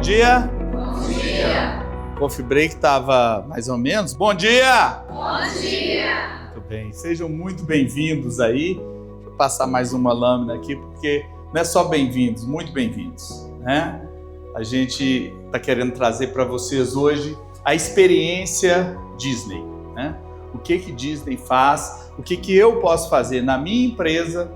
dia. Bom dia. O coffee break estava mais ou menos. Bom dia. Bom dia. Muito bem, sejam muito bem-vindos aí. Vou passar mais uma lâmina aqui, porque não é só bem-vindos, muito bem-vindos, né? A gente está querendo trazer para vocês hoje a experiência Disney, né? O que Disney faz, o que eu posso fazer na minha empresa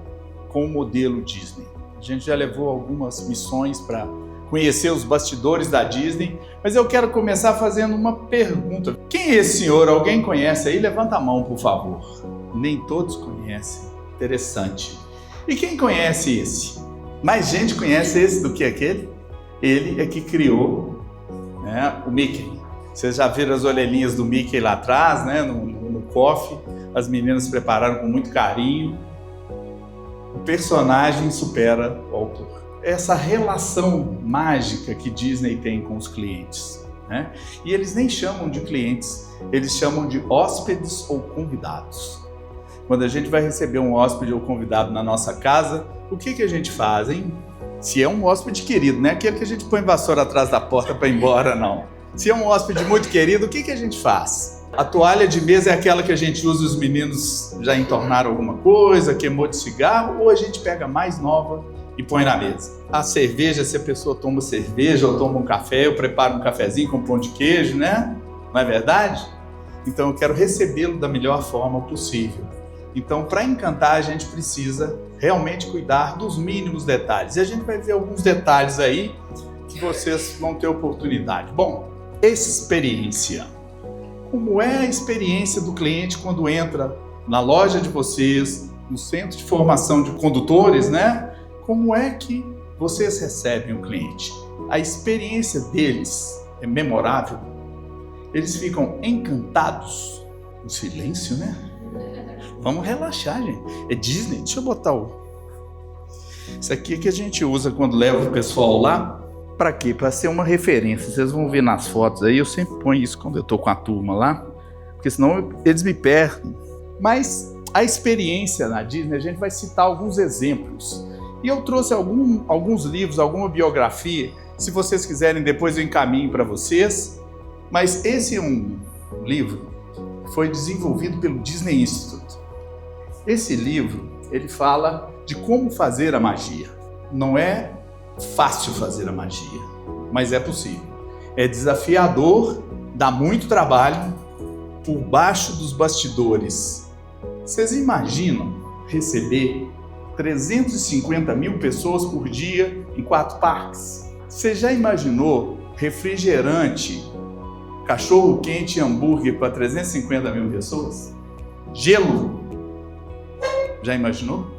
com o modelo Disney. A gente já levou algumas missões para conhecer os bastidores da Disney, mas eu quero começar fazendo uma pergunta. Quem é esse senhor? Alguém conhece aí? Levanta a mão, por favor. Nem todos conhecem. Interessante. E quem conhece esse? Mais gente conhece esse do que aquele? Ele é que criou, né, o Mickey. Vocês já viram as orelhinhas do Mickey lá atrás, né, no coffee. As meninas prepararam com muito carinho. O personagem supera o autor. Essa relação mágica que Disney tem com os clientes, né? E eles nem chamam de clientes, eles chamam de hóspedes ou convidados. Quando a gente vai receber um hóspede ou convidado na nossa casa, o que a gente faz, hein? Se é um hóspede querido, não é aquele que a gente põe vassoura atrás da porta para ir embora, não. Se é um hóspede muito querido, o que a gente faz? A toalha de mesa é aquela que a gente usa e os meninos já entornaram alguma coisa, queimou de cigarro, ou a gente pega a mais nova e põe na mesa. A cerveja, se a pessoa toma cerveja ou toma um café, eu preparo um cafezinho com pão de queijo, né? Não é verdade? Então eu quero recebê-lo da melhor forma possível. Então, para encantar, a gente precisa realmente cuidar dos mínimos detalhes. E a gente vai ver alguns detalhes aí que vocês vão ter oportunidade. Bom, experiência. Como é a experiência do cliente quando entra na loja de vocês, no centro de formação de condutores, né? Como é que vocês recebem o cliente? A experiência deles é memorável? Eles ficam encantados? O silêncio, né? Vamos relaxar, gente. É Disney? Deixa eu botar isso aqui é que a gente usa quando leva o pessoal lá. Para quê? Para ser uma referência. Vocês vão ver nas fotos aí, eu sempre ponho isso quando eu tô com a turma lá, porque senão eles me perdem. Mas a experiência na Disney, a gente vai citar alguns exemplos. E eu trouxe alguns livros, alguma biografia. Se vocês quiserem, depois eu encaminho para vocês. Mas esse é um livro que foi desenvolvido pelo Disney Institute. Esse livro, ele fala de como fazer a magia. Não é fácil fazer a magia, mas é possível. É desafiador, dá muito trabalho, por baixo dos bastidores. Vocês imaginam receber 350 mil pessoas por dia em 4 parques? Você já imaginou refrigerante, cachorro quente e hambúrguer para 350 mil pessoas? Gelo? Já imaginou?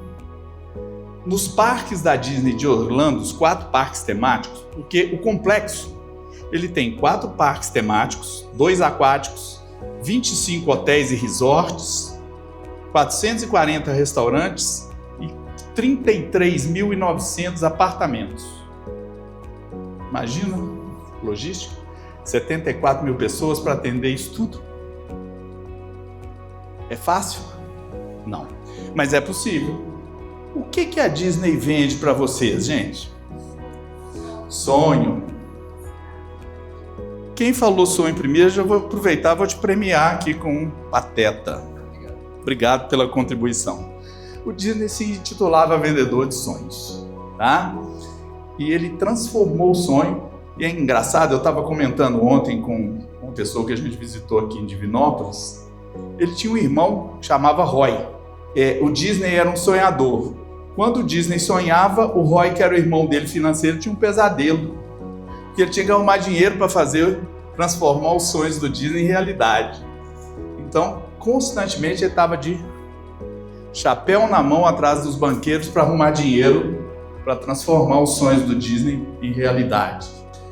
Nos parques da Disney de Orlando, os 4 parques temáticos, porque o complexo ele tem 4 parques temáticos, 2 aquáticos, 25 hotéis e resorts, 440 restaurantes e 33.900 apartamentos. Imagina, logística, 74 mil pessoas para atender isso tudo. É fácil? Não, mas é possível. O que a Disney vende para vocês, gente? Sonho. Quem falou sonho primeiro, já vou aproveitar e vou te premiar aqui com um pateta. Obrigado pela contribuição. O Disney se intitulava Vendedor de Sonhos, tá? E ele transformou o sonho. E é engraçado, eu estava comentando ontem com uma pessoa que a gente visitou aqui em Divinópolis. Ele tinha um irmão que chamava Roy. O Disney era um sonhador. Quando o Disney sonhava, o Roy, que era o irmão dele financeiro, tinha um pesadelo. Porque ele tinha que arrumar dinheiro para transformar os sonhos do Disney em realidade. Então, constantemente ele estava de chapéu na mão atrás dos banqueiros para arrumar dinheiro para transformar os sonhos do Disney em realidade.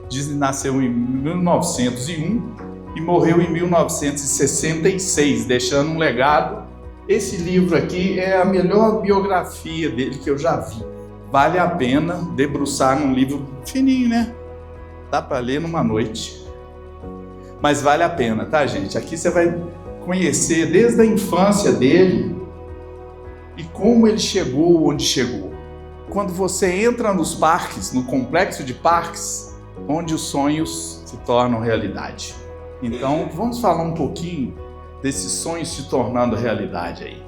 Disney nasceu em 1901 e morreu em 1966, deixando um legado. Esse livro aqui é a melhor biografia dele que eu já vi. Vale a pena debruçar num livro fininho, né? Dá para ler numa noite. Mas vale a pena, tá, gente? Aqui você vai conhecer desde a infância dele e como ele chegou onde chegou. Quando você entra nos parques, no complexo de parques, onde os sonhos se tornam realidade. Então, vamos falar um pouquinho desses sonhos se tornando realidade aí.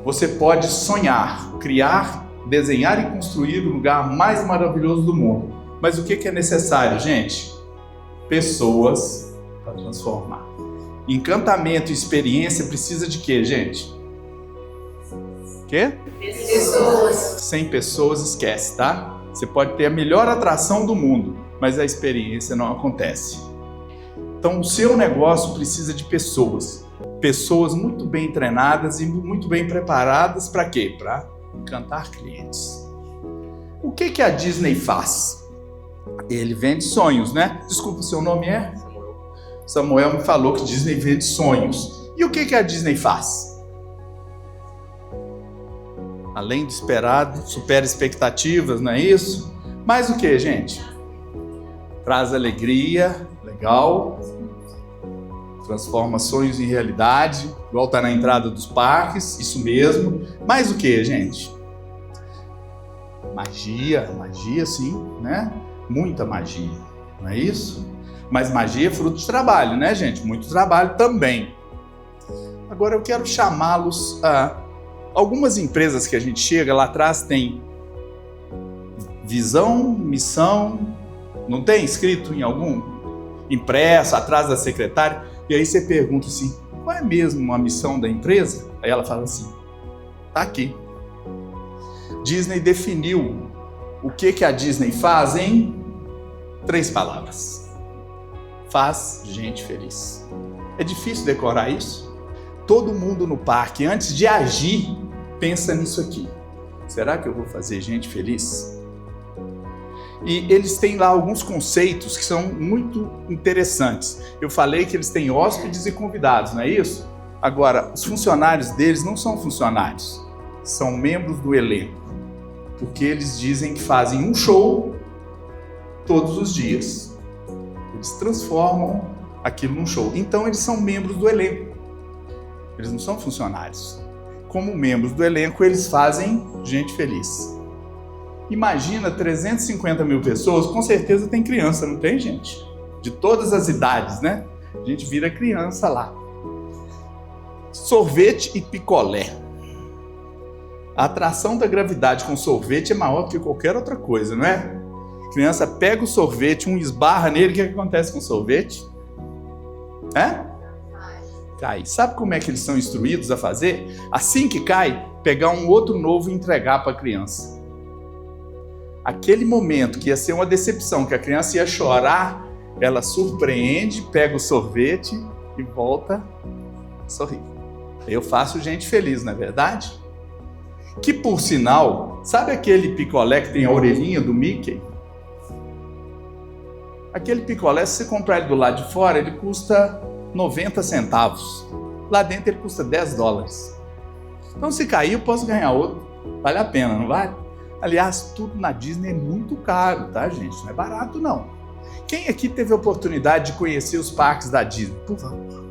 Você pode sonhar, criar, desenhar e construir o lugar mais maravilhoso do mundo. Mas o que é necessário, gente? Pessoas para transformar. Encantamento e experiência precisa de quê, gente? Quê? Pessoas. Sem pessoas, esquece, tá? Você pode ter a melhor atração do mundo, mas a experiência não acontece. Então, o seu negócio precisa de pessoas. Pessoas muito bem treinadas e muito bem preparadas para quê? Para encantar clientes. O que a Disney faz? Ele vende sonhos, né? Desculpa, seu nome é? Samuel me falou que Disney vende sonhos. E o que a Disney faz? Além de esperado, supera expectativas, não é isso? Mas o que, gente? Traz alegria, legal. Transforma sonhos em realidade, igual tá na entrada dos parques, isso mesmo. Mas o que, gente? Magia sim, né? Muita magia, não é isso? Mas magia é fruto de trabalho, né, gente? Muito trabalho também. Agora eu quero chamá-los a... Algumas empresas que a gente chega, lá atrás tem visão, missão, não tem escrito em algum? Impresso, atrás da secretária. E aí você pergunta assim, qual é mesmo a missão da empresa? Aí ela fala assim, tá aqui. Disney definiu o que a Disney faz em 3 palavras. Faz gente feliz. É difícil decorar isso? Todo mundo no parque, antes de agir, pensa nisso aqui. Será que eu vou fazer gente feliz? E eles têm lá alguns conceitos que são muito interessantes. Eu falei que eles têm hóspedes e convidados, não é isso? Agora, os funcionários deles não são funcionários, são membros do elenco. Porque eles dizem que fazem um show todos os dias. Eles transformam aquilo num show. Então, eles são membros do elenco. Eles não são funcionários. Como membros do elenco, eles fazem gente feliz. Imagina 350 mil pessoas, com certeza tem criança, não tem, gente? De todas as idades, né? A gente vira criança lá. Sorvete e picolé. A atração da gravidade com sorvete é maior do que qualquer outra coisa, não é? A criança pega o sorvete, esbarra nele, o que acontece com o sorvete? Cai. Sabe como é que eles são instruídos a fazer? Assim que cai, pegar um outro novo e entregar para a criança. Aquele momento que ia ser uma decepção, que a criança ia chorar, ela surpreende, pega o sorvete e volta a sorrir. Eu faço gente feliz, não é verdade? Que, por sinal, sabe aquele picolé que tem a orelhinha do Mickey? Aquele picolé, se você comprar ele do lado de fora, ele custa 90 centavos. Lá dentro ele custa $10. Então, se cair, eu posso ganhar outro. Vale a pena, não vale? Aliás, tudo na Disney é muito caro, tá, gente? Não é barato, não. Quem aqui teve a oportunidade de conhecer os parques da Disney? Por favor.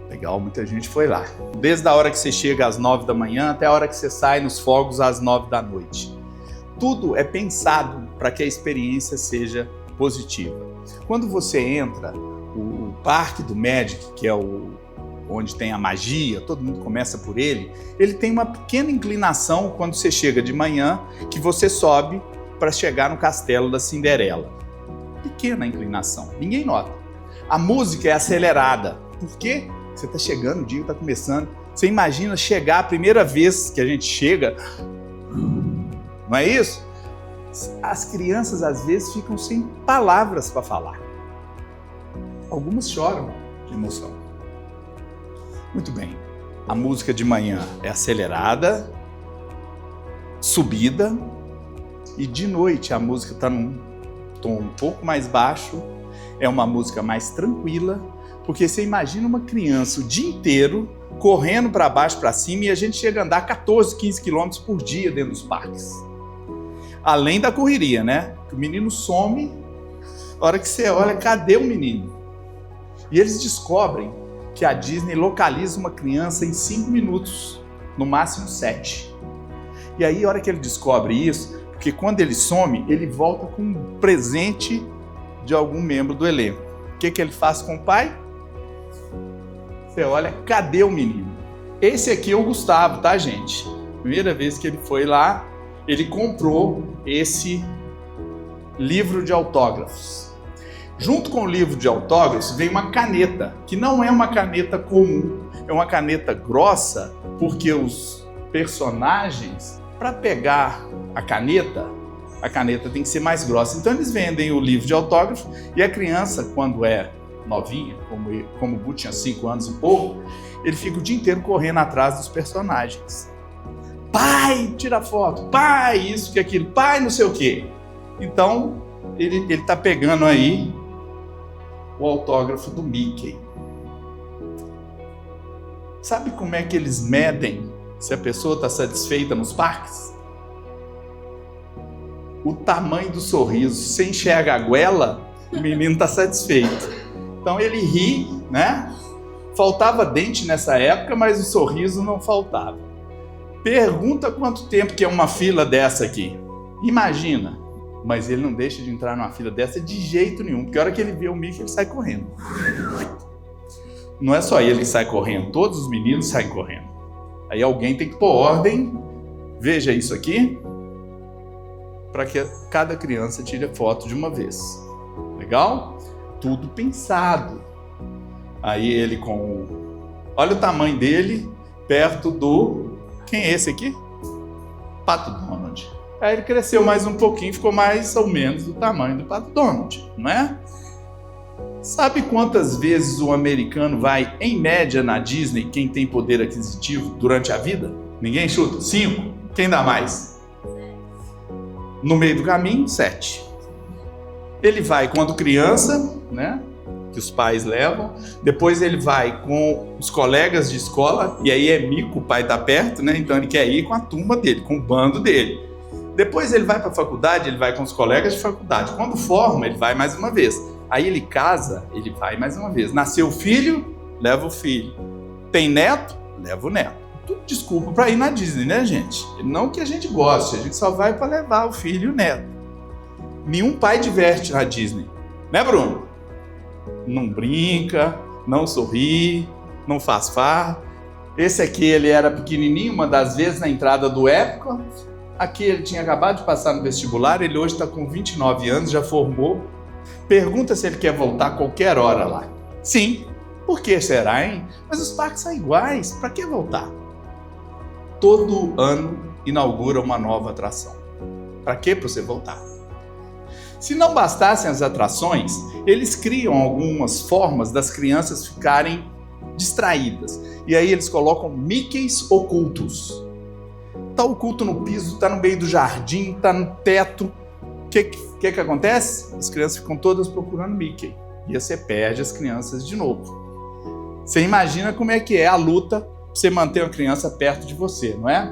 Legal, muita gente foi lá. Desde a hora que você chega às 9 da manhã até a hora que você sai nos fogos às 9 da noite. Tudo é pensado para que a experiência seja positiva. Quando você entra, o parque do Magic, que é onde tem a magia, todo mundo começa por ele tem uma pequena inclinação quando você chega de manhã, que você sobe para chegar no castelo da Cinderela. Pequena inclinação, ninguém nota. A música é acelerada. Por quê? Você está chegando, o dia está começando. Você imagina chegar a primeira vez que a gente chega, não é isso? As crianças às vezes ficam sem palavras para falar. Algumas choram de emoção. Muito bem, a música de manhã é acelerada, subida, e de noite a música está num tom um pouco mais baixo, é uma música mais tranquila, porque você imagina uma criança o dia inteiro correndo para baixo, para cima, e a gente chega a andar 14, 15 quilômetros por dia dentro dos parques. Além da correria, né? Que o menino some, a hora que você olha, cadê o menino? E eles descobrem que a Disney localiza uma criança em 5 minutos, no máximo 7. E aí, a hora que ele descobre isso, Porque quando ele some, ele volta com um presente de algum membro do elenco. O que ele faz com o pai? Você olha, cadê o menino? Esse aqui é o Gustavo, tá, gente? Primeira vez que ele foi lá, ele comprou esse livro de autógrafos. Junto com o livro de autógrafos vem uma caneta, que não é uma caneta comum, é uma caneta grossa, porque os personagens, para pegar a caneta tem que ser mais grossa. Então eles vendem o livro de autógrafo e a criança, quando é novinha, como o Bu tinha 5 anos e pouco, ele fica o dia inteiro correndo atrás dos personagens. Pai, tira foto. Pai, isso que aquilo. Pai, não sei o quê. Então, ele está pegando aí o autógrafo do Mickey. Sabe como é que eles medem se a pessoa está satisfeita nos parques? O tamanho do sorriso. Se você enxerga a goela, o menino está satisfeito. Então ele ri, né? Faltava dente nessa época, mas o sorriso não faltava. Pergunta quanto tempo que é uma fila dessa aqui. Imagina. Mas ele não deixa de entrar numa fila dessa de jeito nenhum, porque a hora que ele vê o Mickey, ele sai correndo. Não é só ele que sai correndo, todos os meninos saem correndo. Aí alguém tem que pôr ordem. Veja isso aqui, para que cada criança tire foto de uma vez. Legal? Tudo pensado. Aí ele com... Olha o tamanho dele perto do... Quem é esse aqui? Pato Donald. Aí ele cresceu mais um pouquinho, ficou mais ou menos do tamanho do Pato Donald, não é? Sabe quantas vezes o americano vai, em média, na Disney, quem tem poder aquisitivo durante a vida? Ninguém chuta? 5? Quem dá mais? No meio do caminho, 7. Ele vai quando criança, né? Que os pais levam. Depois ele vai com os colegas de escola, e aí é mico, o pai tá perto, né? Então ele quer ir com a turma dele, com o bando dele. Depois ele vai para a faculdade, ele vai com os colegas de faculdade. Quando forma, ele vai mais uma vez. Aí ele casa, ele vai mais uma vez. Nasceu o filho, leva o filho. Tem neto, leva o neto. Tudo desculpa para ir na Disney, né, gente? Não que a gente goste, a gente só vai para levar o filho e o neto. Nenhum pai diverte na Disney. Né, Bruno? Não brinca, não sorri, não faz farra. Esse aqui, ele era pequenininho, uma das vezes na entrada do Epcot. Aqui ele tinha acabado de passar no vestibular, ele hoje está com 29 anos, já formou. Pergunta se ele quer voltar a qualquer hora lá. Sim. Por que será, hein? Mas os parques são iguais, para que voltar? Todo ano inaugura uma nova atração. Para que para você voltar? Se não bastassem as atrações, eles criam algumas formas das crianças ficarem distraídas. E aí eles colocam Mickeys ocultos. Está oculto no piso, está no meio do jardim, está no teto. O que acontece? As crianças ficam todas procurando Mickey. E você perde as crianças de novo. Você imagina como é que é a luta para você manter uma criança perto de você, não é?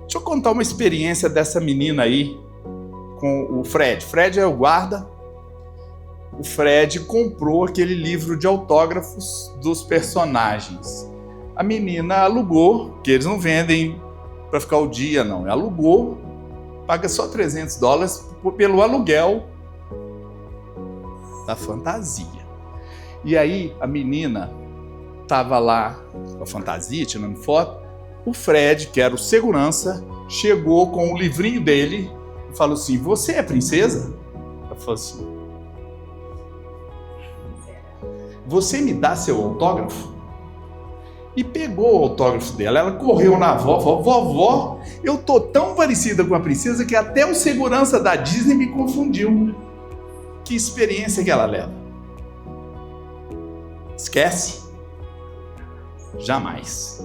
Deixa eu contar uma experiência dessa menina aí com o Fred. Fred é o guarda. O Fred comprou aquele livro de autógrafos dos personagens. A menina alugou, que eles não vendem para ficar o dia, não. Alugou, paga só $300 pelo aluguel da fantasia. E aí a menina estava lá com a fantasia, tirando foto. O Fred, que era o segurança, chegou com o livrinho dele e falou assim: "Você é princesa?" Ela falou assim: "Você me dá seu autógrafo?" E pegou o autógrafo dela. Ela correu na avó, falou: "Vovó, eu tô tão parecida com a princesa que até o segurança da Disney me confundiu." Que experiência que ela leva? Esquece? Jamais.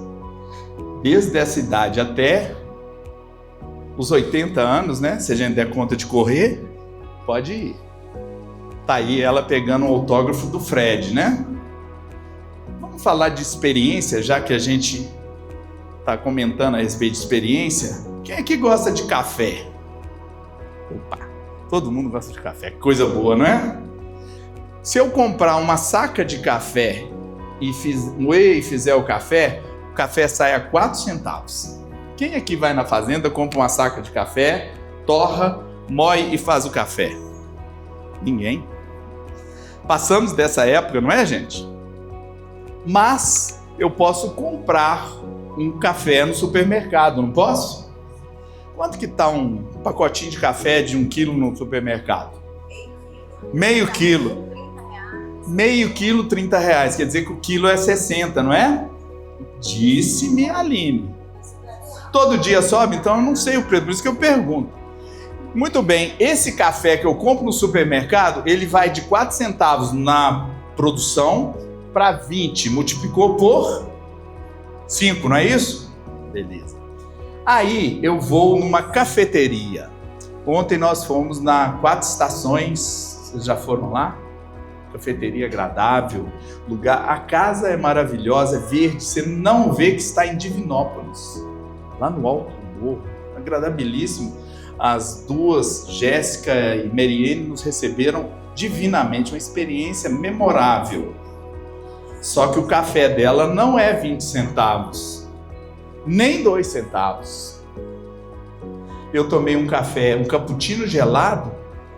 Desde essa idade até os 80 anos, né? Se a gente der conta de correr, pode ir. Tá aí ela pegando o autógrafo do Fred, né? Vamos falar de experiência, já que a gente tá comentando a respeito de experiência. Quem é que gosta de café? Opa, todo mundo gosta de café, coisa boa, não é? Se eu comprar uma saca de café e moer e fizer o café sai a 4 centavos. Quem aqui vai na fazenda, compra uma saca de café, torra, moe e faz o café? Ninguém. Passamos dessa época, não é, gente? Mas eu posso comprar um café no supermercado, não posso? Quanto que tá um pacotinho de café de 1 quilo no supermercado? Meio quilo. Meio quilo, R$30. Quer dizer que o quilo é 60, não é? Disse-me a Aline. Todo dia sobe? Então eu não sei o preço, por isso que eu pergunto. Muito bem, esse café que eu compro no supermercado, ele vai de 4 centavos na produção para 20. Multiplicou por 5, não é isso? Beleza. Aí eu vou numa cafeteria. Ontem nós fomos na 4 Estações. Vocês já foram lá? Cafeteria agradável, lugar. A casa é maravilhosa, é verde. Você não vê que está em Divinópolis, lá no alto do morro. Agradabilíssimo. As duas, Jéssica e Mariene, nos receberam divinamente, uma experiência memorável. Só que o café dela não é 20 centavos, nem 2 centavos. Eu tomei um café, um cappuccino gelado,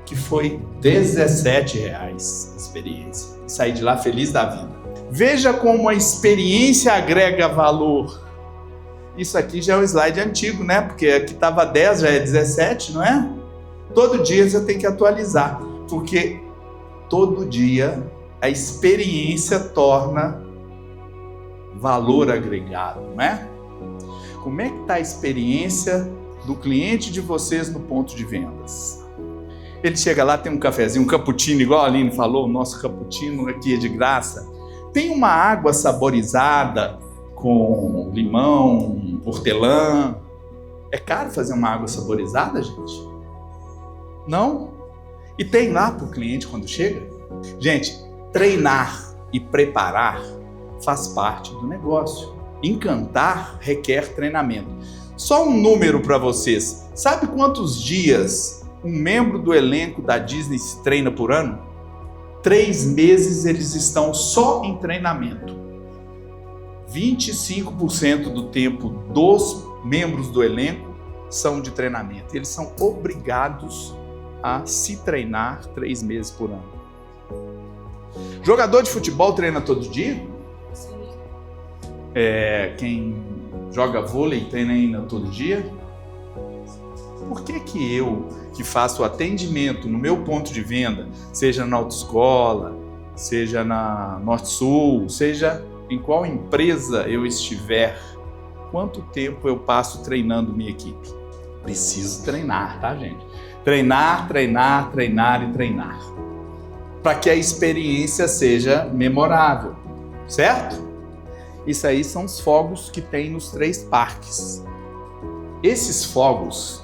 que foi R$17 a experiência. Saí de lá feliz da vida. Veja como a experiência agrega valor. Isso aqui já é um slide antigo, né? Porque aqui estava 10, já é 17, não é? Todo dia você tem que atualizar, porque todo dia a experiência torna valor agregado, não é? Como é que está a experiência do cliente de vocês no ponto de vendas? Ele chega lá, tem um cafezinho, um cappuccino, igual a Aline falou, o nosso cappuccino aqui é de graça. Tem uma água saborizada com limão, hortelã. É caro fazer uma água saborizada, gente? Não? E tem lá para o cliente quando chega? Gente, treinar e preparar faz parte do negócio. Encantar requer treinamento. Só um número para vocês. Sabe quantos dias um membro do elenco da Disney se treina por ano? 3 meses eles estão só em treinamento. 25% do tempo dos membros do elenco são de treinamento. Eles são obrigados a se treinar 3 meses por ano. Jogador de futebol treina todo dia? Sim. Quem joga vôlei treina ainda todo dia? Por que eu, que faço o atendimento no meu ponto de venda, seja na autoescola, seja na Norte-Sul, seja em qual empresa eu estiver, quanto tempo eu passo treinando minha equipe? Preciso treinar, tá, gente? Treinar, treinar, treinar e treinar. Para que a experiência seja memorável, certo? Isso aí são os fogos que tem nos 3 parques. Esses fogos,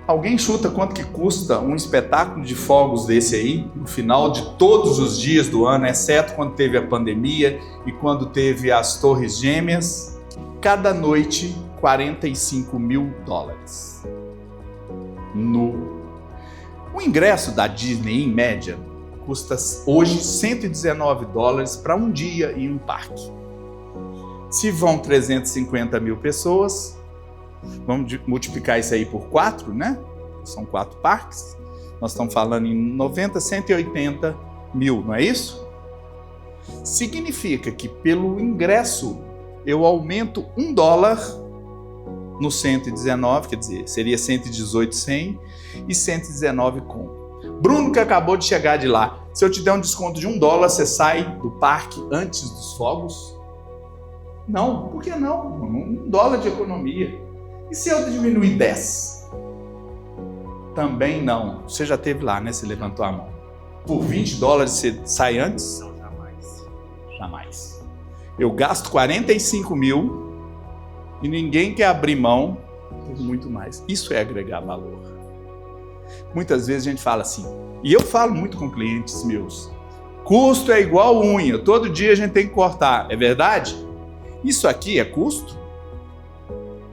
alguém chuta quanto que custa um espetáculo de fogos desse aí, no final de todos os dias do ano, exceto quando teve a pandemia e quando teve as Torres Gêmeas? Cada noite, $45 mil. O ingresso da Disney, em média, custa hoje $119 para um dia em um parque. Se vão 350 mil pessoas, vamos multiplicar isso aí por 4, né? São 4 parques. Nós estamos falando em 90, 180 mil, não é isso? Significa que pelo ingresso eu aumento $1 no 119, quer dizer, seria 118 sem e 119 com. Bruno, que acabou de chegar de lá, se eu te der um desconto de $1, você sai do parque antes dos fogos? Não, por que não? $1 de economia. E se eu diminuir 10? Também não. Você já esteve lá, né? Você levantou a mão. Por $20 você sai antes? Não, jamais. Jamais. Eu gasto 45 mil e ninguém quer abrir mão por muito mais. Isso é agregar valor. Muitas vezes a gente fala assim, e eu falo muito com clientes meus, custo é igual unha, todo dia a gente tem que cortar. É verdade? Isso aqui é custo?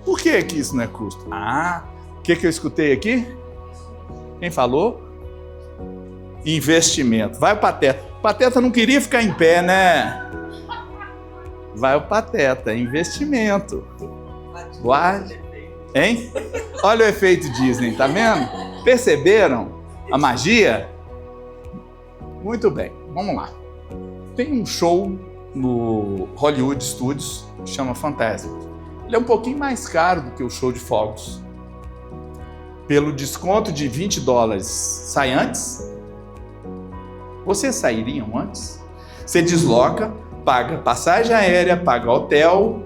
Por que isso não é custo? O que eu escutei aqui? Quem falou? Investimento. Vai o Pateta. O Pateta não queria ficar em pé, né? Vai o Pateta. Investimento. Guarde. Hein? Olha o efeito Disney, tá vendo? Perceberam a magia? Muito bem, vamos lá. Tem um show no Hollywood Studios que chama Fantasmic. Ele é um pouquinho mais caro do que o show de fogos. Pelo desconto de $20, sai antes? Vocês sairiam antes? Você desloca, paga passagem aérea, paga hotel,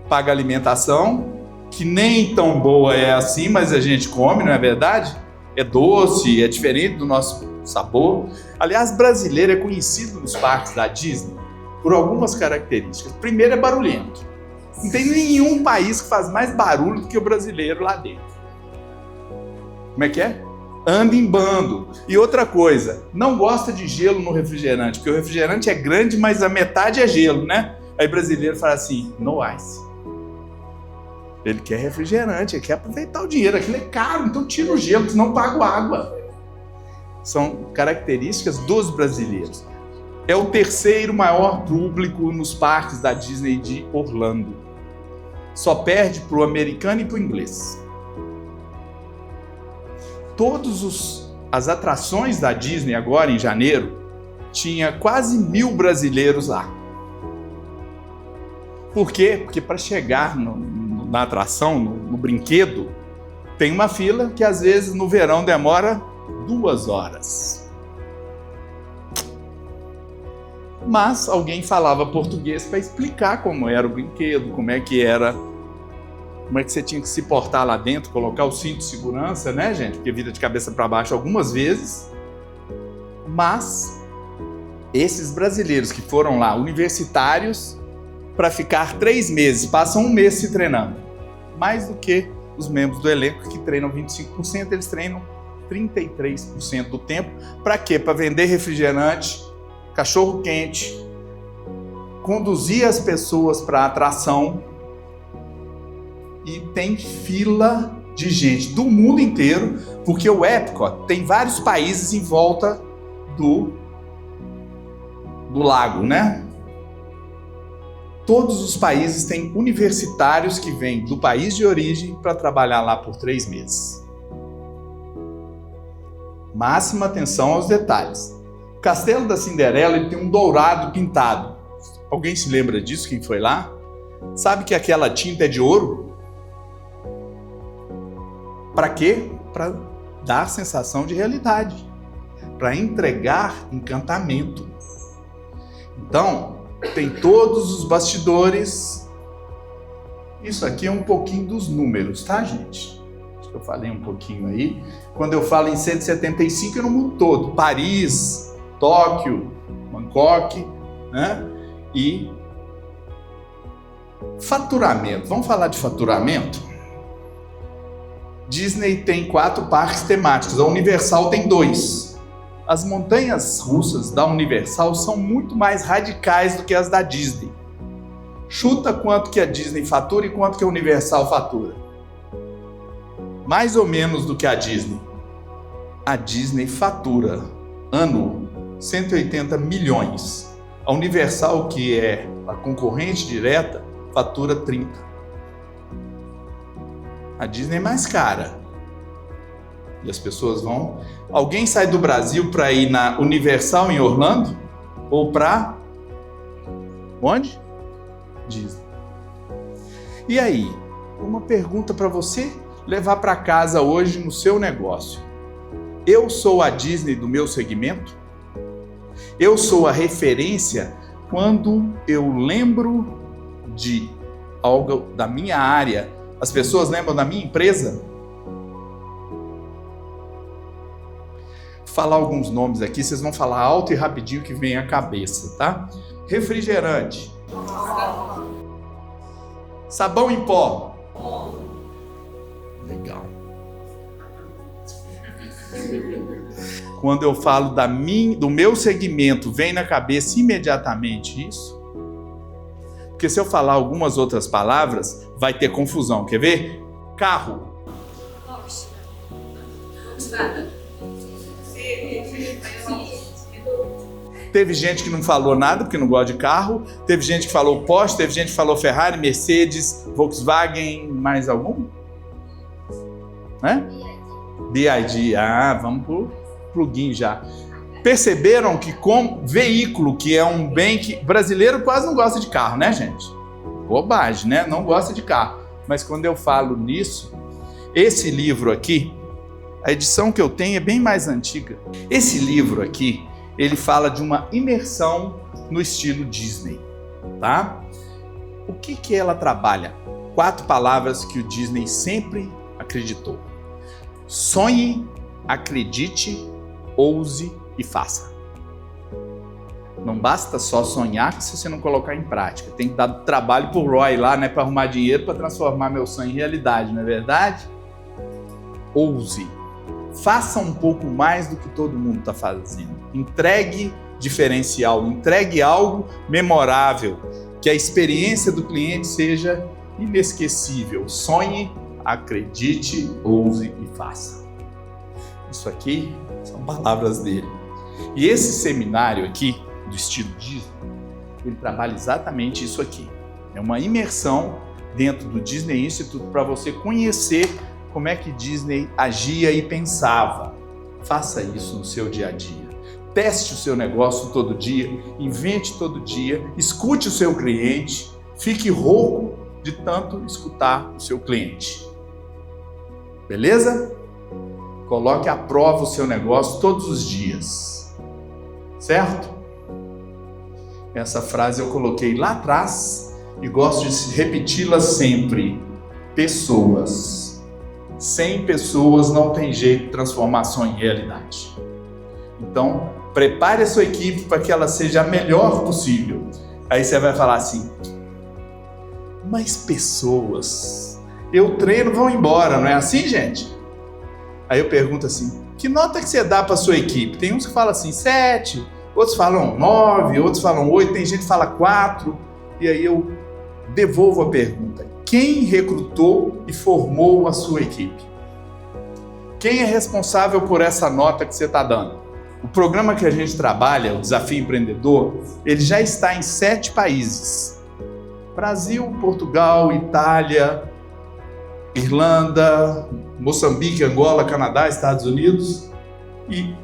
paga alimentação, que nem tão boa é assim, mas a gente come, não é verdade? É doce, é diferente do nosso sabor. Aliás, brasileiro é conhecido nos parques da Disney por algumas características. Primeiro, é barulhento. Não tem nenhum país que faz mais barulho do que o brasileiro lá dentro. Como é que é? Anda em bando. E outra coisa, não gosta de gelo no refrigerante, porque o refrigerante é grande, mas a metade é gelo, né? Aí o brasileiro fala assim, no ice. Ele quer refrigerante, ele quer aproveitar o dinheiro. Aquilo é caro, então tira o gelo, senão paga água. São características dos brasileiros. É o terceiro maior público nos parques da Disney de Orlando. Só perde para o americano e para o inglês. Todas as atrações da Disney agora em janeiro, tinha quase 1.000 brasileiros lá. Por quê? Porque para chegar na atração, no brinquedo, tem uma fila que às vezes no verão demora 2 horas. Mas alguém falava português para explicar como era o brinquedo, como é que você tinha que se portar lá dentro, colocar o cinto de segurança, né, gente? Porque vira de cabeça para baixo algumas vezes. Mas esses brasileiros que foram lá, universitários, para ficar 3 meses, passam 1 mês se treinando. Mais do que os membros do elenco que treinam 25%, eles treinam 33% do tempo. Para quê? Para vender refrigerante, cachorro quente, conduzir as pessoas para a atração. E tem fila de gente do mundo inteiro, porque o Epcot tem vários países em volta do lago, né? Todos os países têm universitários que vêm do país de origem para trabalhar lá por 3 meses. Máxima atenção aos detalhes. O Castelo da Cinderela ele tem um dourado pintado. Alguém se lembra disso? Quem foi lá? Sabe que aquela tinta é de ouro? Para quê? Para dar sensação de realidade. Para entregar encantamento. Então, tem todos os bastidores. Isso aqui é um pouquinho dos números, tá, gente? Acho que eu falei um pouquinho aí. Quando eu falo em 175, é no mundo todo. Paris, Tóquio, Bangkok, né? E faturamento. Vamos falar de faturamento? Disney tem 4 parques temáticos. A Universal tem 2. As montanhas russas da Universal são muito mais radicais do que as da Disney. Chuta quanto que a Disney fatura e quanto que a Universal fatura. Mais ou menos do que a Disney. A Disney fatura, ano, 180 milhões. A Universal, que é a concorrente direta, fatura 30. A Disney é mais cara. E as pessoas vão... Alguém sai do Brasil para ir na Universal em Orlando? Ou para... Onde? Disney. E aí? Uma pergunta para você levar para casa hoje no seu negócio. Eu sou a Disney do meu segmento? Eu sou a referência quando eu lembro de algo da minha área. As pessoas lembram da minha empresa? Vou falar alguns nomes aqui, vocês vão falar alto e rapidinho que vem à cabeça, tá? Refrigerante. Sabão em pó. Legal. Quando eu falo do meu segmento, vem na cabeça imediatamente isso? Porque se eu falar algumas outras palavras, vai ter confusão. Quer ver? Carro. Teve gente que não falou nada porque não gosta de carro. Teve gente que falou Porsche, teve gente que falou Ferrari, Mercedes, Volkswagen, mais algum? né? BID. Vamos pro plugin já. Perceberam que como veículo, que é um bem que brasileiro quase não gosta de carro, né, gente? Bobagem, né? Não gosta de carro. Mas quando eu falo nisso, esse livro aqui, a edição que eu tenho é bem mais antiga. Esse livro aqui, ele fala de uma imersão no estilo Disney, tá? O que ela trabalha? 4 palavras que o Disney sempre acreditou. Sonhe, acredite, ouse e faça. Não basta só sonhar se você não colocar em prática. Tem que dar trabalho pro Roy lá, né, para arrumar dinheiro para transformar meu sonho em realidade, não é verdade? Ouse. Faça um pouco mais do que todo mundo está fazendo. Entregue diferencial, entregue algo memorável, que a experiência do cliente seja inesquecível. Sonhe, acredite, ouse e faça. Isso aqui são palavras dele. E esse seminário aqui, do estilo Disney, ele trabalha exatamente isso aqui. É uma imersão dentro do Disney Institute para você conhecer como é que Disney agia e pensava. Faça isso no seu dia a dia. Teste o seu negócio todo dia, invente todo dia, escute o seu cliente, fique rouco de tanto escutar o seu cliente. Beleza? Coloque à prova o seu negócio todos os dias. Certo? Essa frase eu coloquei lá atrás e gosto de repeti-la sempre. Pessoas. Sem pessoas não tem jeito de transformação em realidade. Então, prepare a sua equipe para que ela seja a melhor possível. Aí você vai falar assim, mas pessoas, eu treino, vão embora, não é assim, gente? Aí eu pergunto assim, que nota que você dá para a sua equipe? Tem uns que falam assim, 7, outros falam 9, outros falam 8, tem gente que fala 4. E aí eu devolvo a pergunta. Quem recrutou e formou a sua equipe? Quem é responsável por essa nota que você está dando? O programa que a gente trabalha, o Desafio Empreendedor, ele já está em 7 países. Brasil, Portugal, Itália, Irlanda, Moçambique, Angola, Canadá, Estados Unidos. E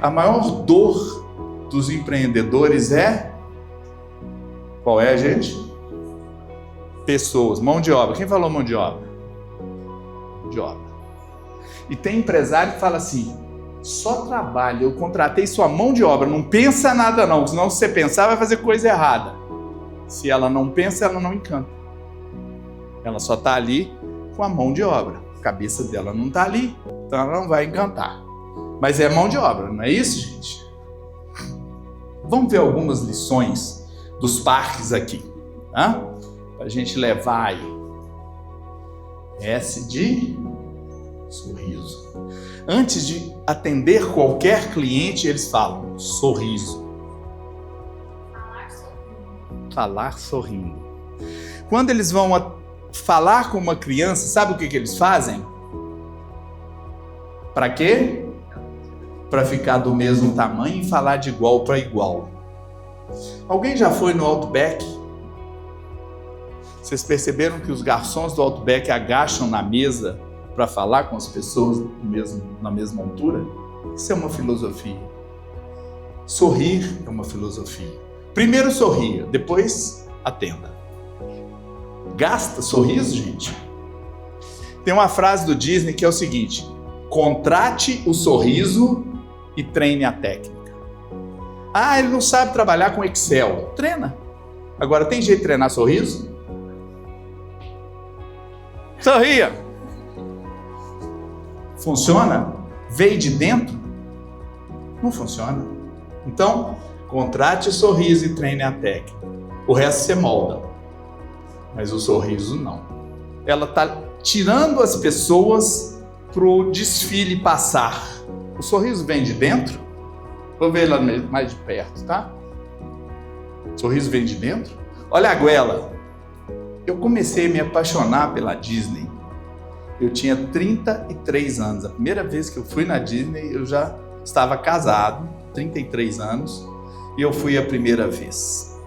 a maior dor dos empreendedores é... Qual é, gente? Pessoas, mão de obra. Quem falou mão de obra? Mão de obra. E tem empresário que fala assim, só trabalho, eu contratei sua mão de obra, não pensa nada não, senão se você pensar vai fazer coisa errada. Se ela não pensa, ela não encanta. Ela só está ali com a mão de obra. A cabeça dela não está ali, então ela não vai encantar. Mas é mão de obra, não é isso, gente? Vamos ver algumas lições dos parques aqui, tá? Para a gente levar aí. S de sorriso. Antes de atender qualquer cliente, eles falam sorriso. Falar sorrindo. Quando eles vão falar com uma criança, sabe o que eles fazem? Para quê? Para ficar do mesmo tamanho e falar de igual para igual. Alguém já foi no Outback? Vocês perceberam que os garçons do Outback agacham na mesa para falar com as pessoas na mesma altura? Isso é uma filosofia. Sorrir é uma filosofia. Primeiro sorria, depois atenda. Gasta sorriso, gente. Tem uma frase do Disney que é o seguinte: contrate o sorriso e treine a técnica. Ah, ele não sabe trabalhar com Excel. Treina. Agora, tem jeito de treinar sorriso? Sorria. Funciona? Veio de dentro? Não funciona. Então, contrate o sorriso e treine a técnica. O resto você molda. Mas o sorriso não. Ela está tirando as pessoas para o desfile passar. O sorriso vem de dentro? Vou ver lá mais de perto, tá? O sorriso vem de dentro? Olha a goela. Eu comecei a me apaixonar pela Disney. Eu tinha 33 anos. A primeira vez que eu fui na Disney, eu já estava casado, 33 anos, e eu fui a primeira vez.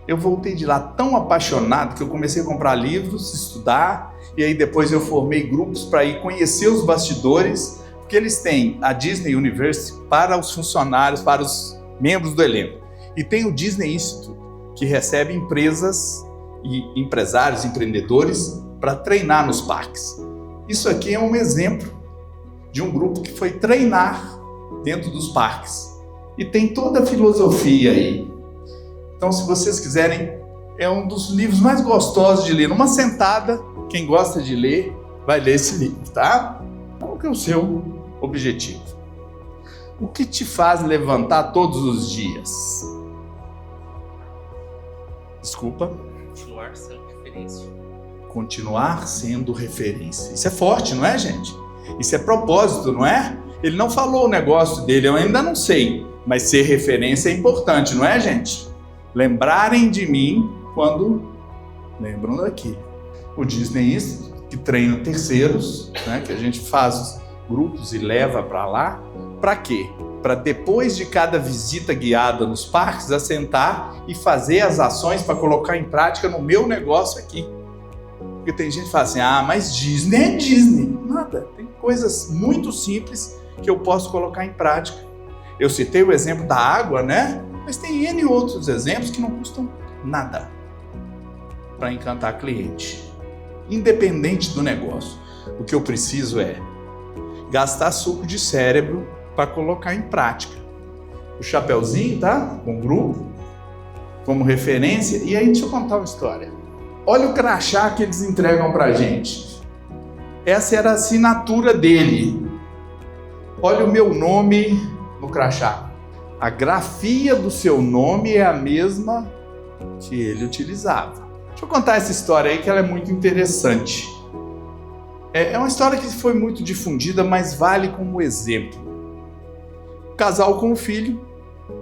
Eu voltei de lá tão apaixonado que eu comecei a comprar livros, estudar e aí depois eu formei grupos para ir conhecer os bastidores, porque eles têm a Disney University para os funcionários, para os membros do elenco, e tem o Disney Institute, que recebe empresas e empresários, empreendedores, para treinar nos parques. Isso aqui é um exemplo de um grupo que foi treinar dentro dos parques. E tem toda a filosofia aí. Então, se vocês quiserem, é um dos livros mais gostosos de ler. Numa sentada, quem gosta de ler, vai ler esse livro, tá? Qual que é o seu objetivo? O que te faz levantar todos os dias? Desculpa. Continuar sendo referência. Continuar sendo referência. Isso é forte, não é, gente? Isso é propósito, não é? Ele não falou o negócio dele, eu ainda não sei. Mas ser referência é importante, não é, gente? Lembrarem de mim quando lembram daqui. O Disney Institute, que treina terceiros, né, que a gente faz grupos e leva para lá. Para quê? Para depois de cada visita guiada nos parques, assentar e fazer as ações para colocar em prática no meu negócio aqui. Porque tem gente que fala assim, mas Disney é Disney. Nada, tem coisas muito simples que eu posso colocar em prática. Eu citei o exemplo da água, né? Mas tem N outros exemplos que não custam nada para encantar cliente. Independente do negócio. O que eu preciso é gastar suco de cérebro para colocar em prática. O chapeuzinho, tá? Com o grupo, como referência. E aí, deixa eu contar uma história. Olha o crachá que eles entregam pra gente. Essa era a assinatura dele. Olha o meu nome no crachá. A grafia do seu nome é a mesma que ele utilizava. Deixa eu contar essa história aí que ela é muito interessante. É uma história que foi muito difundida, mas vale como exemplo. O casal com o filho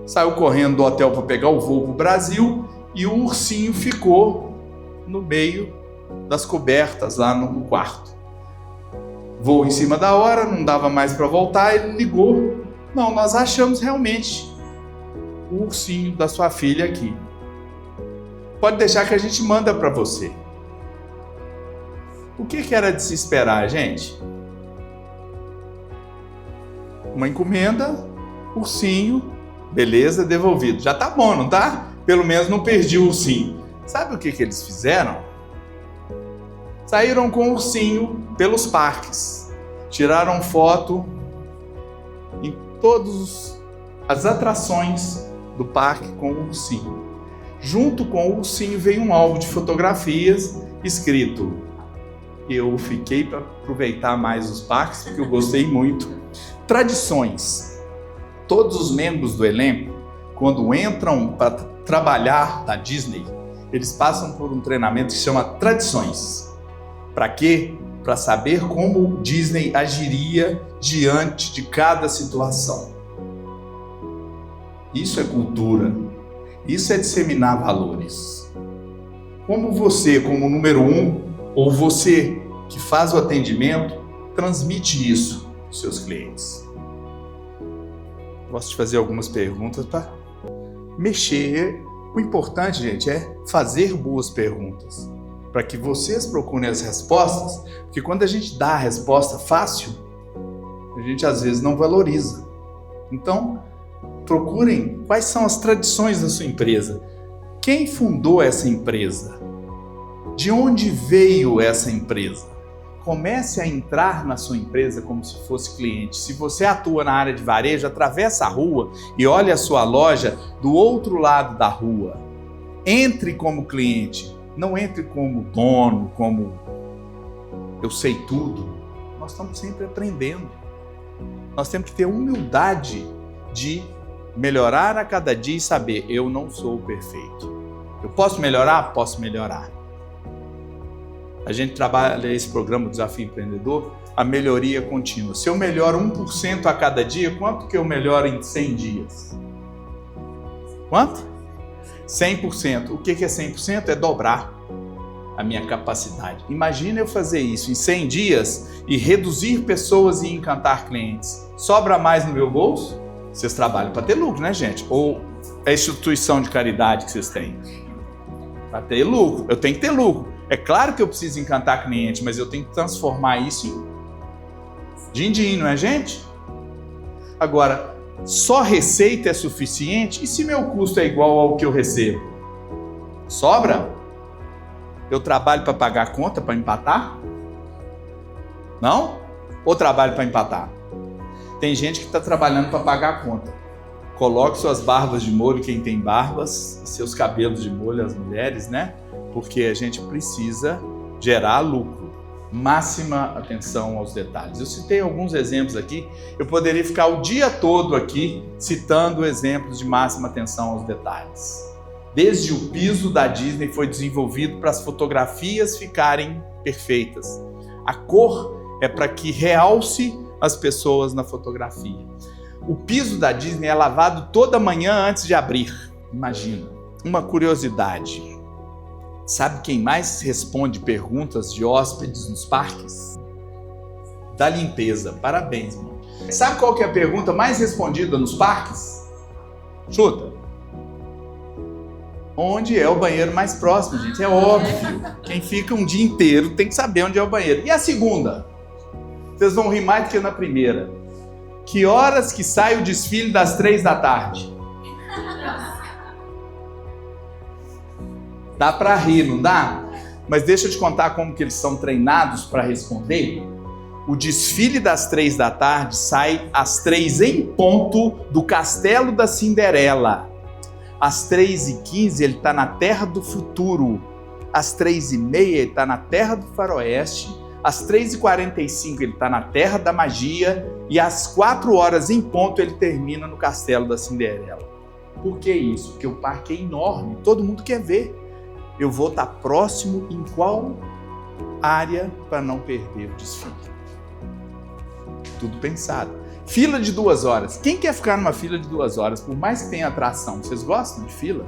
saiu correndo do hotel para pegar o voo para o Brasil e o ursinho ficou no meio das cobertas lá no quarto. Voo em cima da hora, não dava mais para voltar, ele ligou. Não, nós achamos realmente o ursinho da sua filha aqui. Pode deixar que a gente manda para você. O que era de se esperar, gente? Uma encomenda, ursinho, beleza, devolvido. Já tá bom, não tá? Pelo menos não perdi o ursinho. Sabe o que eles fizeram? Saíram com o ursinho pelos parques. Tiraram foto em todas as atrações do parque com o ursinho. Junto com o ursinho veio um álbum de fotografias escrito: eu fiquei para aproveitar mais os parques porque eu gostei muito. Tradições. Todos os membros do elenco, quando entram para trabalhar na Disney, eles passam por um treinamento que se chama Tradições. Para quê? Para saber como o Disney agiria diante de cada situação. Isso é cultura. Isso é disseminar valores. Como você, como número 1, ou você que faz o atendimento, transmite isso aos seus clientes. Posso te fazer algumas perguntas para mexer. O importante, gente, é fazer boas perguntas, para que vocês procurem as respostas, porque quando a gente dá a resposta fácil, a gente às vezes não valoriza. Então, procurem quais são as tradições da sua empresa. Quem fundou essa empresa? De onde veio essa empresa? Comece a entrar na sua empresa como se fosse cliente. Se você atua na área de varejo, atravessa a rua e olhe a sua loja do outro lado da rua. Entre como cliente, não entre como dono, como eu sei tudo. Nós estamos sempre aprendendo. Nós temos que ter humildade de melhorar a cada dia e saber, eu não sou perfeito. Eu posso melhorar? Posso melhorar. A gente trabalha esse programa Desafio Empreendedor, a melhoria contínua. Se eu melhoro 1% a cada dia, quanto que eu melhoro em 100 dias? Quanto? 100%. O que é 100%? É dobrar a minha capacidade. Imagina eu fazer isso em 100 dias e reduzir pessoas e encantar clientes. Sobra mais no meu bolso? Vocês trabalham para ter lucro, né, gente? Ou é instituição de caridade que vocês têm? Para ter lucro. Eu tenho que ter lucro. É claro que eu preciso encantar cliente, mas eu tenho que transformar isso em din-din, não é, gente? Agora, só receita é suficiente? E se meu custo é igual ao que eu recebo? Sobra? Eu trabalho para pagar a conta, para empatar? Não? Ou trabalho para empatar? Tem gente que está trabalhando para pagar a conta. Coloque suas barbas de molho, quem tem barbas, seus cabelos de molho, as mulheres, né? Porque a gente precisa gerar lucro. Máxima atenção aos detalhes. Eu citei alguns exemplos aqui, eu poderia ficar o dia todo aqui citando exemplos de máxima atenção aos detalhes. Desde o piso da Disney foi desenvolvido para as fotografias ficarem perfeitas. A cor é para que realce as pessoas na fotografia. O piso da Disney é lavado toda manhã antes de abrir. Imagina. Uma curiosidade. Sabe quem mais responde perguntas de hóspedes nos parques? Da limpeza. Parabéns, mano. Sabe qual que é a pergunta mais respondida nos parques? Chuta. Onde é o banheiro mais próximo, gente? É óbvio. Quem fica um dia inteiro tem que saber onde é o banheiro. E a segunda? Vocês vão rir mais do que na primeira. Que horas que sai o desfile das 3 da tarde? Dá para rir, não dá? Mas deixa eu te contar como que eles são treinados para responder. O desfile das 3 da tarde sai às 3 em ponto do Castelo da Cinderela. Às 3h15 ele está na Terra do Futuro. Às 3h30 ele está na Terra do Faroeste. Às 3h45 ele está na Terra da Magia. E às 4 horas em ponto ele termina no Castelo da Cinderela. Por que isso? Porque o parque é enorme, todo mundo quer ver. Eu vou estar próximo em qual área para não perder o desfile. Tudo pensado. Fila de 2 horas. Quem quer ficar numa fila de 2 horas, por mais que tenha atração? Vocês gostam de fila?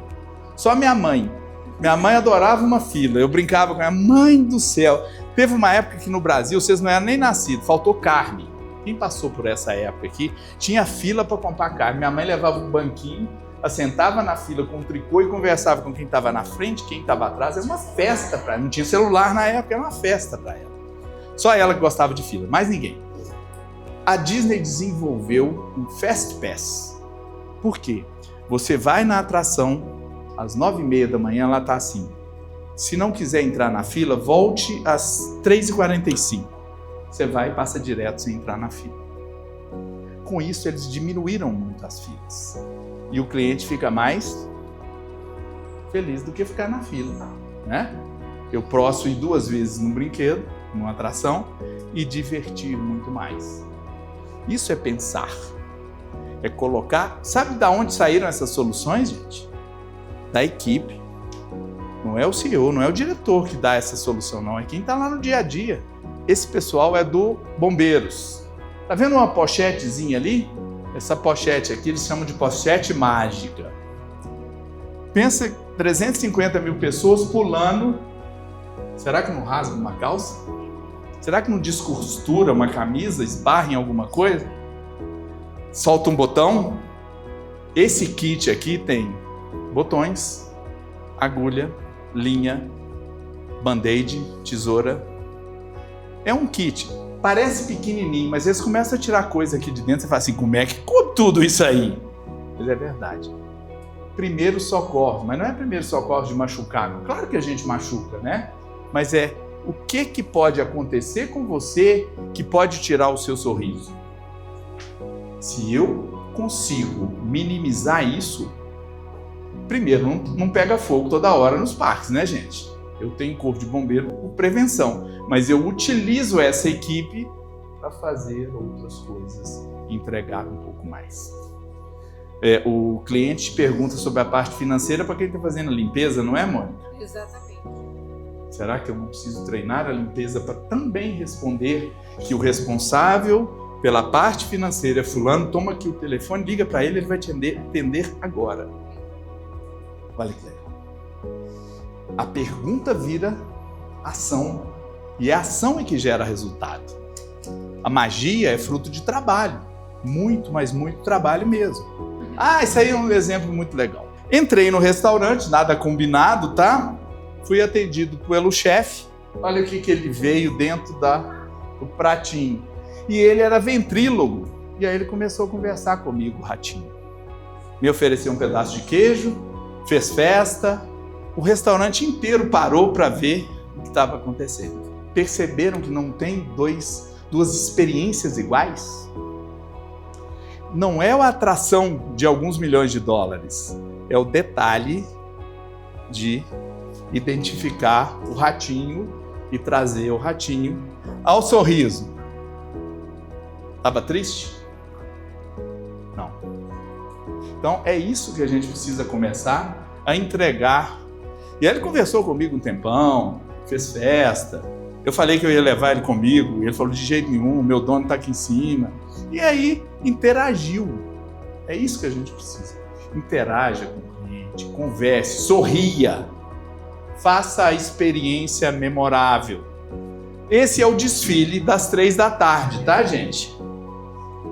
Só minha mãe. Minha mãe adorava uma fila. Eu brincava com ela, mãe do céu. Teve uma época que no Brasil, vocês não eram nem nascidos, faltou carne. Quem passou por essa época aqui, tinha fila para comprar carne. Minha mãe levava um banquinho, assentava na fila com um tricô e conversava com quem estava na frente, quem estava atrás. Era uma festa para ela. Não tinha celular na época, era uma festa para ela. Só ela que gostava de fila, mais ninguém. A Disney desenvolveu um Fast Pass. Por quê? Você vai na atração, às 9h30 da manhã, ela está assim. Se não quiser entrar na fila, volte às 3h45. Você vai e passa direto sem entrar na fila. Com isso, eles diminuíram muito as filas. E o cliente fica mais feliz do que ficar na fila, né? Eu posso ir 2 vezes no brinquedo, numa atração, e divertir muito mais. Isso é pensar. É colocar... Sabe de onde saíram essas soluções, gente? Da equipe. Não é o CEO, não é o diretor que dá essa solução, não. É quem está lá no dia a dia. Esse pessoal é do Bombeiros. Tá vendo uma pochetezinha ali? Essa pochete aqui eles chamam de pochete mágica. Pensa 350 mil pessoas pulando. Será que não rasga uma calça? Será que não descostura uma camisa, esbarra em alguma coisa? Solta um botão? Esse kit aqui tem botões, agulha, linha, band-aid, tesoura. É um kit. Parece pequenininho, mas eles começam a tirar coisa aqui de dentro. Você fala assim, como é que com tudo isso aí? Mas é verdade. Primeiro socorro, mas não é primeiro socorro de machucar. Não. Claro que a gente machuca, né? Mas é o que pode acontecer com você que pode tirar o seu sorriso. Se eu consigo minimizar isso, primeiro, não pega fogo toda hora nos parques, né, gente? Eu tenho corpo de bombeiro por prevenção, mas eu utilizo essa equipe para fazer outras coisas, entregar um pouco mais. O cliente pergunta sobre a parte financeira para quem está fazendo a limpeza, não é, Mônica? Exatamente. Será que eu não preciso treinar a limpeza para também responder que o responsável pela parte financeira é fulano, toma aqui o telefone, liga para ele, ele vai te atender agora. Olha que legal. A pergunta vira ação, e a ação é que gera resultado. A magia é fruto de trabalho, muito, mas muito trabalho mesmo. Isso aí é um exemplo muito legal. Entrei no restaurante, nada combinado, tá? Fui atendido pelo chefe. Olha o que ele veio dentro do pratinho. E ele era ventrílogo. E aí ele começou a conversar comigo, o ratinho. Me ofereceu um pedaço de queijo, fez festa. O restaurante inteiro parou para ver o que estava acontecendo. Perceberam que não tem duas experiências iguais? Não é a atração de alguns milhões de dólares, é o detalhe de identificar o ratinho e trazer o ratinho ao sorriso. Estava triste? Não. Então é isso que a gente precisa começar a entregar. E aí ele conversou comigo um tempão, fez festa. Eu falei que eu ia levar ele comigo, e ele falou: de jeito nenhum, meu dono está aqui em cima. E aí interagiu. É isso que a gente precisa. Interaja com o cliente, converse, sorria. Faça a experiência memorável. Esse é o desfile das 15h, tá, gente?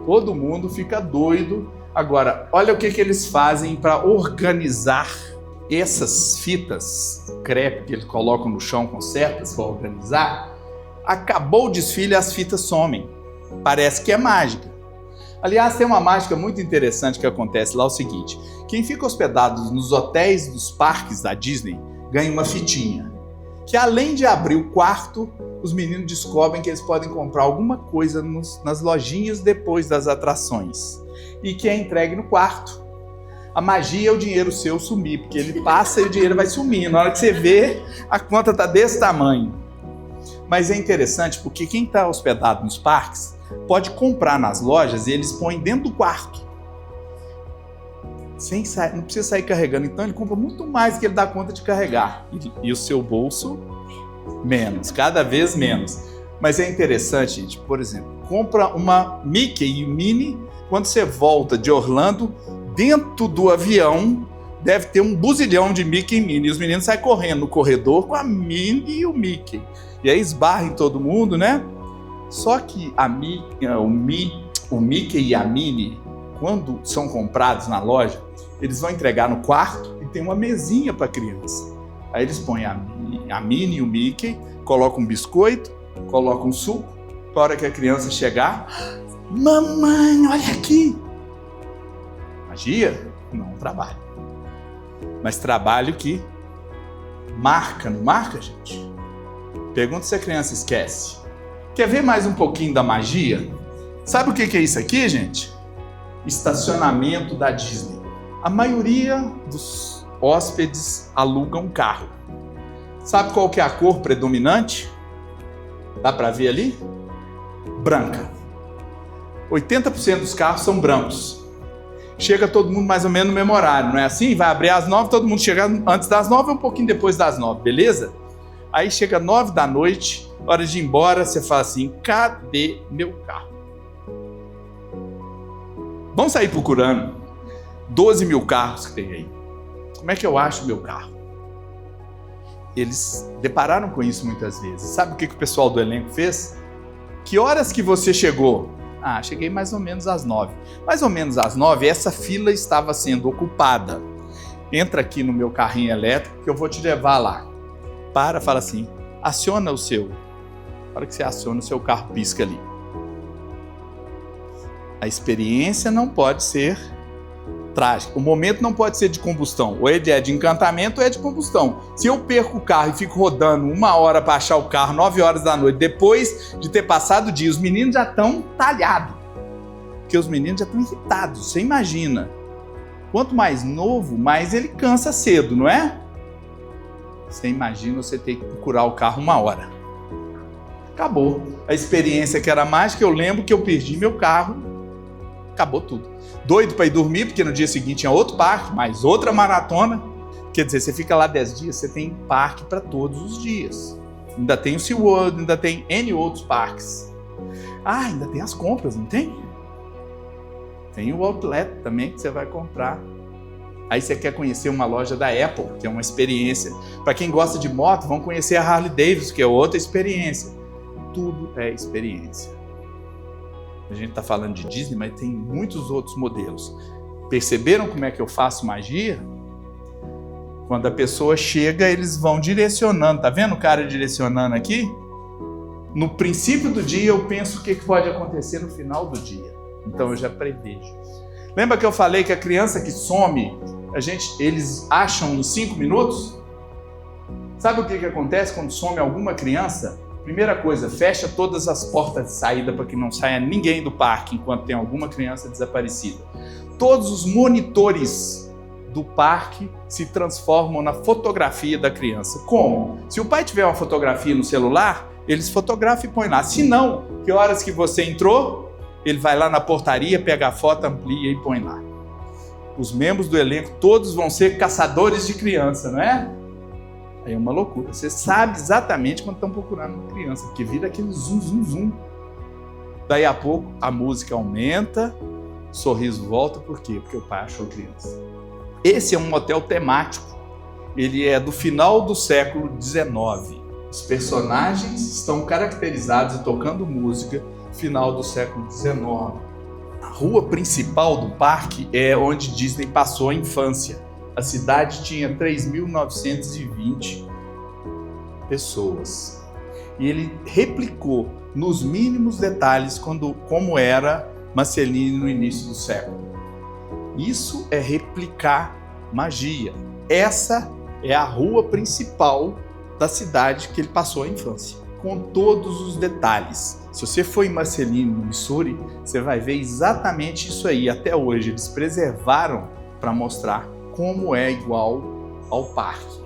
Todo mundo fica doido. Agora, olha o que eles fazem para organizar essas fitas crepe que eles colocam no chão com setas para organizar. Acabou o desfile, as fitas somem. Parece que é mágica. Aliás, tem uma mágica muito interessante que acontece lá, é o seguinte: quem fica hospedado nos hotéis dos parques da Disney ganha uma fitinha, que além de abrir o quarto, os meninos descobrem que eles podem comprar alguma coisa nas lojinhas depois das atrações, e que é entregue no quarto. A magia é o dinheiro seu sumir, porque ele passa e o dinheiro vai sumir. Na hora que você vê, a conta está desse tamanho. Mas é interessante porque quem está hospedado nos parques pode comprar nas lojas e eles põem dentro do quarto. Não precisa sair carregando. Então ele compra muito mais do que ele dá conta de carregar. E o seu bolso, menos, cada vez menos. Mas é interessante, gente. Por exemplo, compra uma Mickey e Minnie. Quando você volta de Orlando, dentro do avião deve ter um buzilhão de Mickey e Minnie. E os meninos saem correndo no corredor com a Minnie e o Mickey. E aí esbarra em todo mundo, né? Só que o Mickey e a Minnie, quando são comprados na loja, eles vão entregar no quarto e tem uma mesinha para criança. Aí eles põem a Minnie e o Mickey, colocam um biscoito, colocam um suco, para a hora que a criança chegar, mamãe, olha aqui! Magia? Não trabalho. Mas trabalho que marca, não marca, gente? Pergunta se a criança esquece. Quer ver mais um pouquinho da magia? Sabe o que é isso aqui, gente? Estacionamento da Disney. A maioria dos hóspedes alugam carro. Sabe qual que é a cor predominante? Dá para ver ali? Branca. 80% dos carros são brancos. Chega todo mundo mais ou menos no mesmo horário, não é assim? Vai abrir às 9, todo mundo chega antes das 9 ou um pouquinho depois das 9, beleza? Aí chega 9 da noite, hora de ir embora, você fala assim: cadê meu carro? Vamos sair procurando 12 mil carros que tem aí. Como é que eu acho meu carro? Eles depararam com isso muitas vezes. Sabe o que o pessoal do elenco fez? Que horas que você chegou? Ah, cheguei mais ou menos às 9. Mais ou menos às 9, essa fila estava sendo ocupada. Entra aqui no meu carrinho elétrico que eu vou te levar lá. Fala assim, aciona o seu. Na hora que você aciona, o seu carro pisca ali. A experiência não pode ser trágica. O momento não pode ser de combustão. Ou ele é de encantamento ou é de combustão. Se eu perco o carro e fico rodando 1 hora para achar o carro, 9 horas da noite, depois de ter passado o dia, os meninos já estão talhados. Porque os meninos já estão irritados. Você imagina. Quanto mais novo, mais ele cansa cedo, não é? Você imagina você ter que procurar o carro 1 hora. Acabou. A experiência que era mágica, eu lembro que eu perdi meu carro. Acabou tudo. Doido para ir dormir, porque no dia seguinte tinha outro parque, mais outra maratona. Quer dizer, você fica lá 10 dias, você tem parque para todos os dias. Ainda tem o SeaWorld, ainda tem N outros parques. Ah, ainda tem as compras, não tem? Tem o Outlet também que você vai comprar. Aí você quer conhecer uma loja da Apple, que é uma experiência. Para quem gosta de moto, vão conhecer a Harley Davidson, que é outra experiência. Tudo é experiência. A gente está falando de Disney, mas tem muitos outros modelos. Perceberam como é que eu faço magia? Quando a pessoa chega, eles vão direcionando. Tá vendo o cara direcionando aqui? No princípio do dia, eu penso o que pode acontecer no final do dia. Então, eu já prevejo. Lembra que eu falei que a criança que some, eles acham em 5 minutos? Sabe o que acontece quando some alguma criança? Primeira coisa, fecha todas as portas de saída para que não saia ninguém do parque enquanto tem alguma criança desaparecida. Todos os monitores do parque se transformam na fotografia da criança. Como? Se o pai tiver uma fotografia no celular, eles fotografam e põem lá. Se não, que horas que você entrou, ele vai lá na portaria, pega a foto, amplia e põe lá. Os membros do elenco todos vão ser caçadores de criança, não é? Aí é uma loucura. Você sabe exatamente quando estão procurando uma criança, porque vira aquele zum, zum, zum. Daí a pouco a música aumenta, o sorriso volta, por quê? Porque o pai achou criança. Esse é um motel temático. Ele é do final do século XIX. Os personagens estão caracterizados e tocando música final do século XIX. A rua principal do parque é onde Disney passou a infância. A cidade tinha 3.920 pessoas. E ele replicou nos mínimos detalhes como era Marceline no início do século. Isso é replicar magia. Essa é a rua principal da cidade que ele passou a infância, com todos os detalhes. Se você for em Marceline, no Missouri, você vai ver exatamente isso aí. Até hoje eles preservaram para mostrar como é igual ao parque.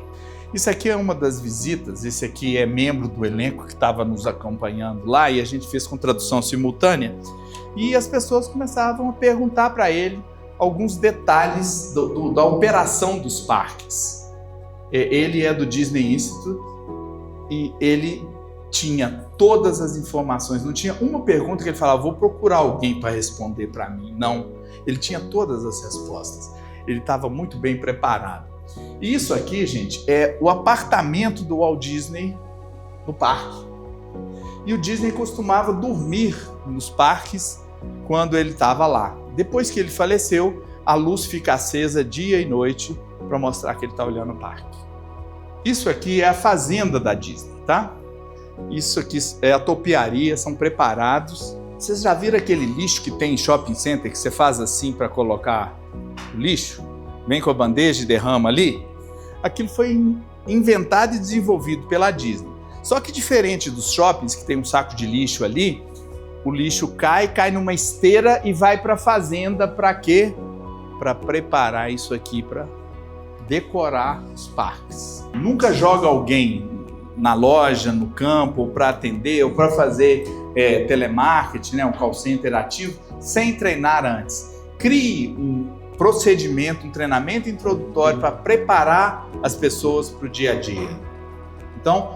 Isso aqui é uma das visitas, esse aqui é membro do elenco que estava nos acompanhando lá e a gente fez com tradução simultânea e as pessoas começavam a perguntar para ele alguns detalhes da operação dos parques. Ele é do Disney Institute e ele tinha todas as informações, não tinha uma pergunta que ele falava, vou procurar alguém para responder para mim. Não, ele tinha todas as respostas. Ele estava muito bem preparado. E isso aqui, gente, é o apartamento do Walt Disney no parque. E o Disney costumava dormir nos parques quando ele estava lá. Depois que ele faleceu, a luz fica acesa dia e noite para mostrar que ele está olhando o parque. Isso aqui é a fazenda da Disney, tá? Isso aqui é a topiaria, são preparados. Vocês já viram aquele lixo que tem em shopping center que você faz assim para colocar o lixo? Vem com a bandeja e derrama ali? Aquilo foi inventado e desenvolvido pela Disney. Só que diferente dos shoppings que tem um saco de lixo ali, o lixo cai numa esteira e vai para a fazenda para quê? Para preparar isso aqui para decorar os parques. Nunca joga alguém na loja, no campo, ou para atender, ou para fazer telemarketing, né, um call center ativo, sem treinar antes. Crie um procedimento, um treinamento introdutório para preparar as pessoas para o dia a dia. Então,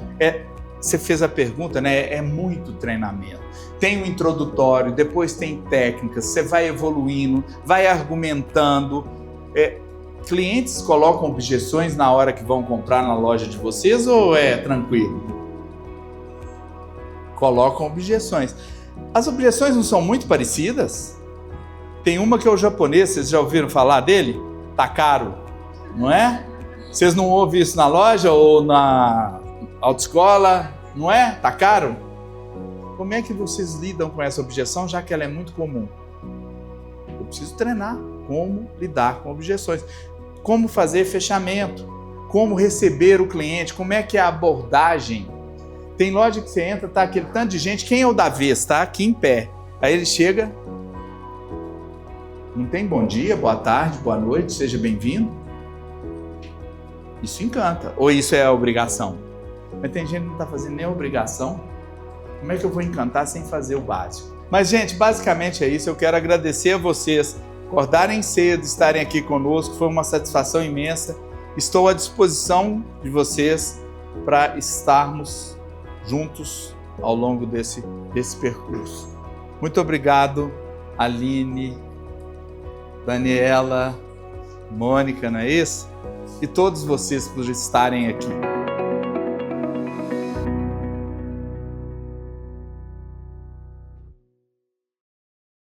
você fez a pergunta, né? É muito treinamento. Tem um introdutório, depois tem técnicas, você vai evoluindo, vai argumentando. Clientes colocam objeções na hora que vão comprar na loja de vocês ou é tranquilo? Colocam objeções. As objeções não são muito parecidas? Tem uma que é o japonês, vocês já ouviram falar dele? Tá caro, não é? Vocês não ouvem isso na loja ou na autoescola, não é? Tá caro? Como é que vocês lidam com essa objeção, já que ela é muito comum? Eu preciso treinar como lidar com objeções. Como fazer fechamento, como receber o cliente, como é que é a abordagem. Tem loja que você entra, tá aquele tanto de gente, quem é o da vez, tá aqui em pé. Aí ele chega, não tem bom dia, boa tarde, boa noite, seja bem-vindo. Isso encanta, ou isso é a obrigação? Mas tem gente que não está fazendo nem a obrigação. Como é que eu vou encantar sem fazer o básico? Mas, gente, basicamente é isso. Eu quero agradecer a vocês acordarem cedo, estarem aqui conosco. Foi uma satisfação imensa. Estou à disposição de vocês para estarmos juntos ao longo desse percurso. Muito obrigado, Aline, Daniela, Mônica, não é isso? E todos vocês por estarem aqui.